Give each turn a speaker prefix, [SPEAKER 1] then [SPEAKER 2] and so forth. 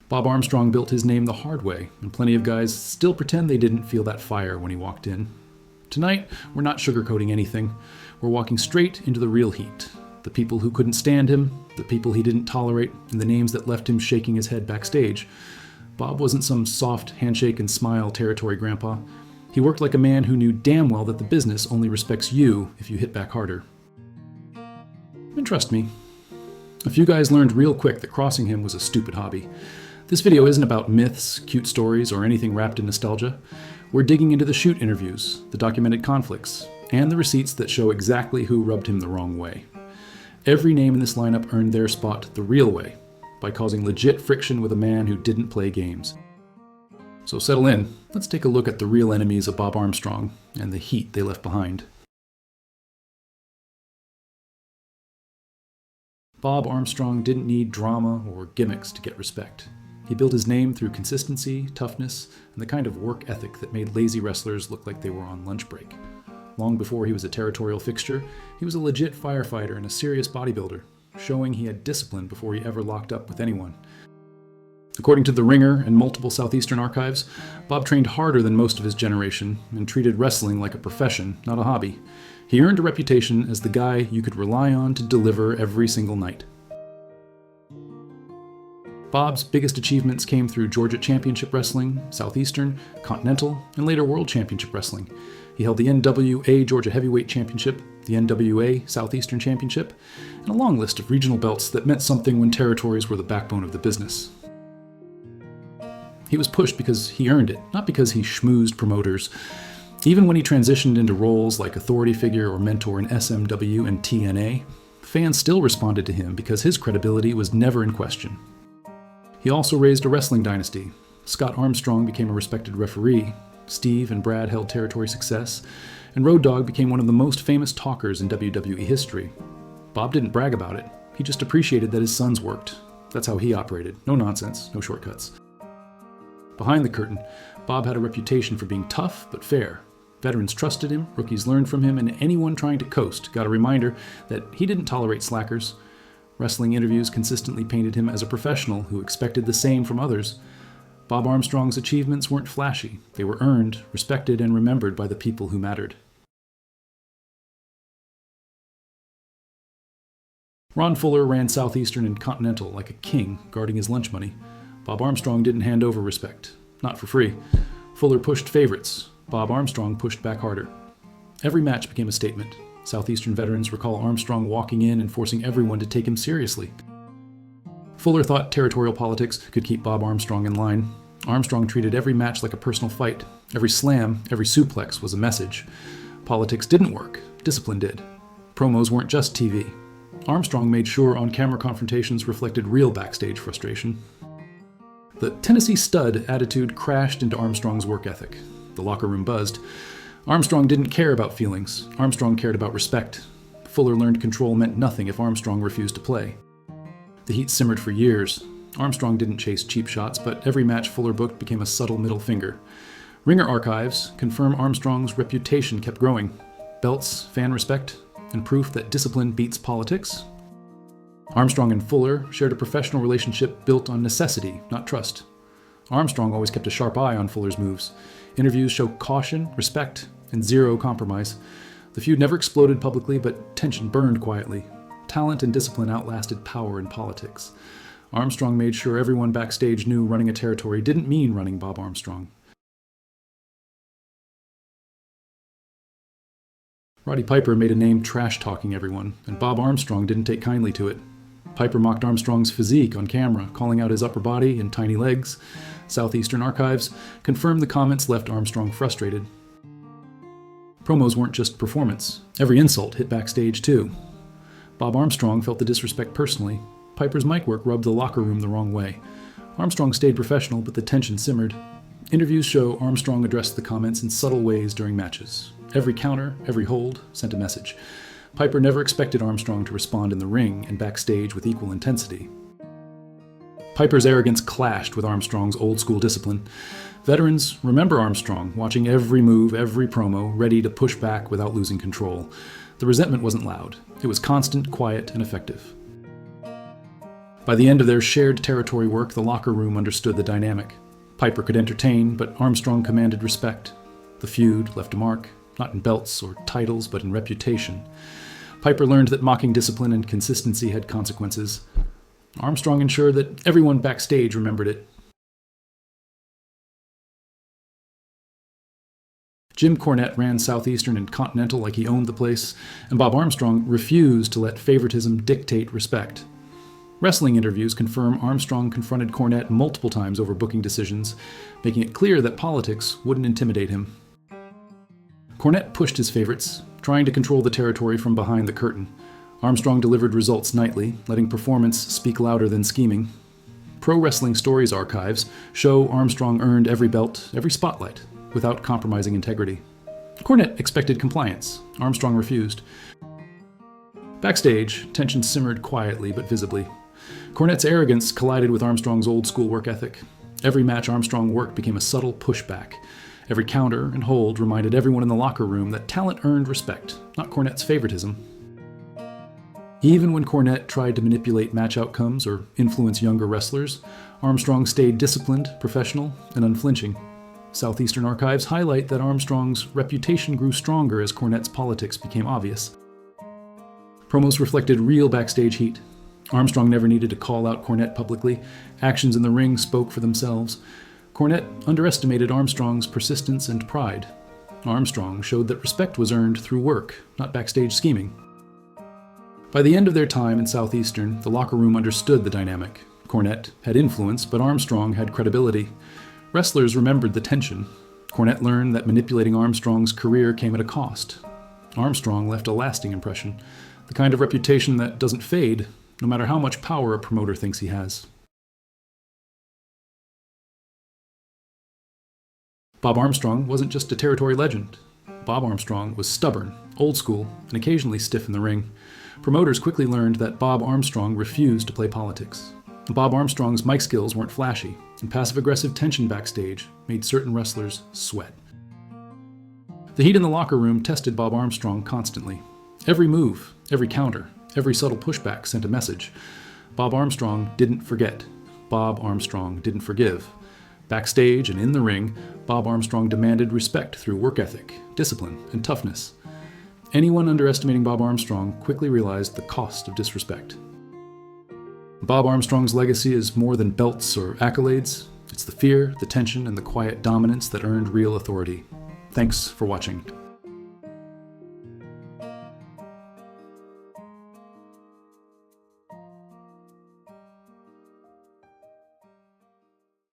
[SPEAKER 1] Bob Armstrong built his name the hard way, and plenty of guys still pretend they didn't feel that fire when he walked in. Tonight, we're not sugarcoating anything. We're walking straight into the real heat. The people who couldn't stand him, the people he didn't tolerate, and the names that left him shaking his head backstage. Bob wasn't some soft handshake and smile territory grandpa. He worked like a man who knew damn well that the business only respects you if you hit back harder. And trust me, a few guys learned real quick that crossing him was a stupid hobby. This video isn't about myths, cute stories, or anything wrapped in nostalgia. We're digging into the shoot interviews, the documented conflicts, and the receipts that show exactly who rubbed him the wrong way. Every name in this lineup earned their spot the real way, by causing legit friction with a man who didn't play games. So settle in, let's take a look at the real enemies of Bob Armstrong and the heat they left behind. Bob Armstrong didn't need drama or gimmicks to get respect. He built his name through consistency, toughness, and the kind of work ethic that made lazy wrestlers look like they were on lunch break. Long before he was a territorial fixture, he was a legit firefighter and a serious bodybuilder, showing he had discipline before he ever locked up with anyone. According to The Ringer and multiple Southeastern archives, Bob trained harder than most of his generation and treated wrestling like a profession, not a hobby. He earned a reputation as the guy you could rely on to deliver every single night. Bob's biggest achievements came through Georgia Championship Wrestling, Southeastern, Continental, and later World Championship Wrestling. He held the NWA Georgia Heavyweight Championship, the NWA Southeastern Championship, and a long list of regional belts that meant something when territories were the backbone of the business. He was pushed because he earned it, not because he schmoozed promoters. Even when he transitioned into roles like authority figure or mentor in SMW and TNA, fans still responded to him because his credibility was never in question. He also raised a wrestling dynasty. Scott Armstrong became a respected referee, Steve and Brad held territory success, and Road Dogg became one of the most famous talkers in WWE history. Bob didn't brag about it, he just appreciated that his sons worked. That's how he operated. No nonsense, no shortcuts. Behind the curtain, Bob had a reputation for being tough but fair. Veterans trusted him, rookies learned from him, and anyone trying to coast got a reminder that he didn't tolerate slackers. Wrestling interviews consistently painted him as a professional who expected the same from others. Bob Armstrong's achievements weren't flashy. They were earned, respected, and remembered by the people who mattered. Ron Fuller ran Southeastern and Continental like a king, guarding his lunch money. Bob Armstrong didn't hand over respect. Not for free. Fuller pushed favorites. Bob Armstrong pushed back harder. Every match became a statement. Southeastern veterans recall Armstrong walking in and forcing everyone to take him seriously. Fuller thought territorial politics could keep Bob Armstrong in line. Armstrong treated every match like a personal fight. Every slam, every suplex was a message. Politics didn't work. Discipline did. Promos weren't just TV. Armstrong made sure on-camera confrontations reflected real backstage frustration. The Tennessee stud attitude crashed into Armstrong's work ethic. The locker room buzzed. Armstrong didn't care about feelings. Armstrong cared about respect. Fuller learned control meant nothing if Armstrong refused to play. The heat simmered for years. Armstrong didn't chase cheap shots, but every match Fuller booked became a subtle middle finger. Ringer archives confirm Armstrong's reputation kept growing. Belts, fan respect, and proof that discipline beats politics. Armstrong and Fuller shared a professional relationship built on necessity, not trust. Armstrong always kept a sharp eye on Fuller's moves. Interviews show caution, respect, and zero compromise. The feud never exploded publicly, but tension burned quietly. Talent and discipline outlasted power and politics. Armstrong made sure everyone backstage knew running a territory didn't mean running Bob Armstrong. Roddy Piper made a name trash-talking everyone, and Bob Armstrong didn't take kindly to it. Piper mocked Armstrong's physique on camera, calling out his upper body and tiny legs. Southeastern archives confirmed the comments left Armstrong frustrated. Promos weren't just performance. Every insult hit backstage, too. Bob Armstrong felt the disrespect personally. Piper's mic work rubbed the locker room the wrong way. Armstrong stayed professional, but the tension simmered. Interviews show Armstrong addressed the comments in subtle ways during matches. Every counter, every hold, sent a message. Piper never expected Armstrong to respond in the ring and backstage with equal intensity. Piper's arrogance clashed with Armstrong's old-school discipline. Veterans remember Armstrong, watching every move, every promo, ready to push back without losing control. The resentment wasn't loud. It was constant, quiet, and effective. By the end of their shared territory work, the locker room understood the dynamic. Piper could entertain, but Armstrong commanded respect. The feud left a mark, not in belts or titles, but in reputation. Piper learned that mocking discipline and consistency had consequences. Armstrong ensured that everyone backstage remembered it. Jim Cornette ran Southeastern and Continental like he owned the place, and Bob Armstrong refused to let favoritism dictate respect. Wrestling interviews confirm Armstrong confronted Cornette multiple times over booking decisions, making it clear that politics wouldn't intimidate him. Cornette pushed his favorites, trying to control the territory from behind the curtain. Armstrong delivered results nightly, letting performance speak louder than scheming. Pro Wrestling Stories archives show Armstrong earned every belt, every spotlight, without compromising integrity. Cornette expected compliance. Armstrong refused. Backstage, tension simmered quietly but visibly. Cornette's arrogance collided with Armstrong's old-school work ethic. Every match Armstrong worked became a subtle pushback. Every counter and hold reminded everyone in the locker room that talent earned respect, not Cornette's favoritism. Even when Cornette tried to manipulate match outcomes or influence younger wrestlers, Armstrong stayed disciplined, professional, and unflinching. Southeastern archives highlight that Armstrong's reputation grew stronger as Cornette's politics became obvious. Promos reflected real backstage heat. Armstrong never needed to call out Cornette publicly. Actions in the ring spoke for themselves. Cornette underestimated Armstrong's persistence and pride. Armstrong showed that respect was earned through work, not backstage scheming. By the end of their time in Southeastern, the locker room understood the dynamic. Cornette had influence, but Armstrong had credibility. Wrestlers remembered the tension. Cornette learned that manipulating Armstrong's career came at a cost. Armstrong left a lasting impression, the kind of reputation that doesn't fade, no matter how much power a promoter thinks he has. Bob Armstrong wasn't just a territory legend. Bob Armstrong was stubborn, old school, and occasionally stiff in the ring. Promoters quickly learned that Bob Armstrong refused to play politics. Bob Armstrong's mic skills weren't flashy, and passive-aggressive tension backstage made certain wrestlers sweat. The heat in the locker room tested Bob Armstrong constantly. Every move, every counter, every subtle pushback sent a message. Bob Armstrong didn't forget. Bob Armstrong didn't forgive. Backstage and in the ring, Bob Armstrong demanded respect through work ethic, discipline, and toughness. Anyone underestimating Bob Armstrong quickly realized the cost of disrespect. Bob Armstrong's legacy is more than belts or accolades. It's the fear, the tension, and the quiet dominance that earned real authority. Thanks for watching.